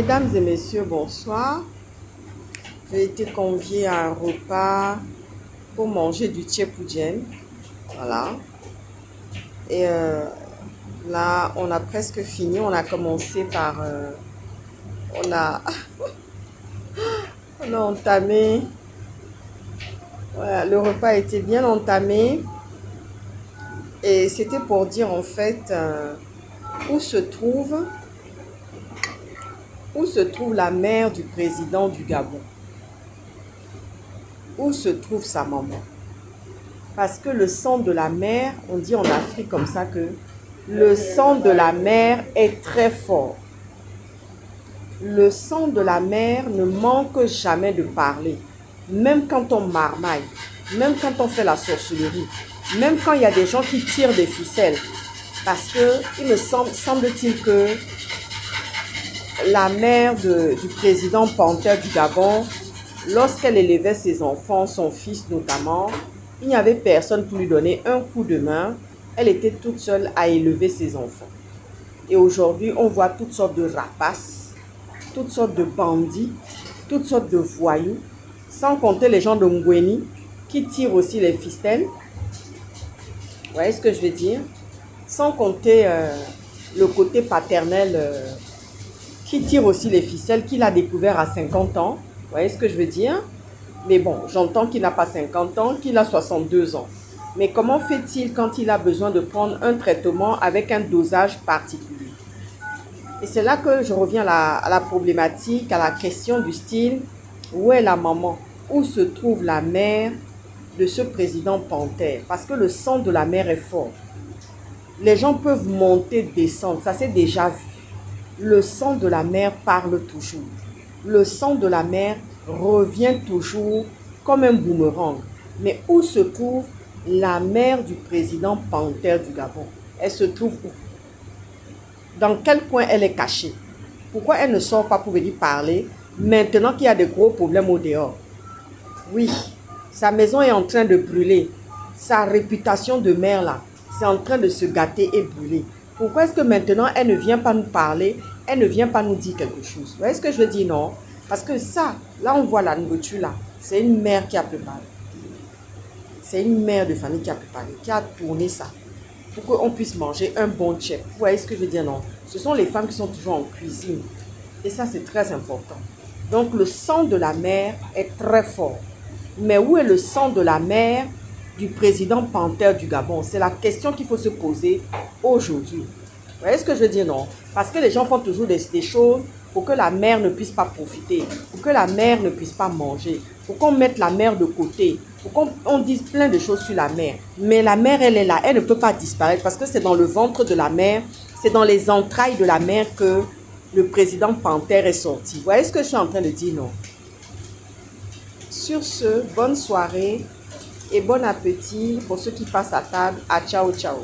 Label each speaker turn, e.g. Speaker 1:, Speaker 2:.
Speaker 1: Mesdames et messieurs, bonsoir. J'ai été conviée à un repas pour manger du tchèpoudjen. Voilà. Et là, on a presque fini. On a commencé par... on a entamé... Voilà, le repas a été bien entamé. Et c'était pour dire en fait où se trouve la mère du président du Gabon. Où se trouve sa maman. Parce que le sang de la mère, on dit en Afrique comme ça que le sang de la mère est très fort. Le sang de la mère ne manque jamais de parler. Même quand on marmaille, même quand on fait la sorcellerie, même quand il y a des gens qui tirent des ficelles. Parce que il me semble-t-il que la mère du président Panthère du Gabon, lorsqu'elle élevait ses enfants, son fils notamment, il n'y avait personne pour lui donner un coup de main. Elle était toute seule à élever ses enfants. Et aujourd'hui, on voit toutes sortes de rapaces, toutes sortes de bandits, toutes sortes de voyous, sans compter les gens de Ngweni qui tirent aussi les ficelles. Vous voyez ce que je veux dire? Sans compter le côté paternel qui tire aussi les ficelles, qu'il a découvert à 50 ans. Vous voyez ce que je veux dire? Mais bon, j'entends qu'il n'a pas 50 ans, qu'il a 62 ans. Mais comment fait-il quand il a besoin de prendre un traitement avec un dosage particulier? Et c'est là que je reviens à la problématique, à la question du style, où est la maman? Où se trouve la mère de ce président Panthère? Parce que le sang de la mère est fort. Les gens peuvent monter, descendre, ça c'est déjà vu. Le sang de la mère parle toujours. Le sang de la mère revient toujours comme un boomerang. Mais où se trouve la mère du président Panthère du Gabon? Elle se trouve où? Dans quel coin elle est cachée? Pourquoi elle ne sort pas pour venir parler maintenant qu'il y a de gros problèmes au dehors? Oui, sa maison est en train de brûler. Sa réputation de mère là, c'est en train de se gâter et brûler. Pourquoi est-ce que maintenant elle ne vient pas nous parler? Elle ne vient pas nous dire quelque chose. Vous voyez ce que je veux dire? Non. Parce que ça, là on voit la nourriture là. C'est une mère qui a préparé. C'est une mère de famille qui a préparé, qui a tourné ça. Pour qu'on puisse manger un bon tchèp. Vous voyez ce que je veux dire? Non. Ce sont les femmes qui sont toujours en cuisine. Et ça c'est très important. Donc le sang de la mère est très fort. Mais où est le sang de la mère du président Panthère du Gabon? C'est la question qu'il faut se poser aujourd'hui. Vous voyez ce que je veux dire? Non. Parce que les gens font toujours des choses pour que la mère ne puisse pas profiter, pour que la mère ne puisse pas manger, pour qu'on mette la mère de côté, pour qu'on dise plein de choses sur la mère. Mais la mère, elle est là, elle ne peut pas disparaître parce que c'est dans le ventre de la mère, c'est dans les entrailles de la mère que le président Panthère est sorti. Vous voyez ce que je suis en train de dire? Non. Sur ce, bonne soirée et bon appétit pour ceux qui passent à table. À ciao, ciao.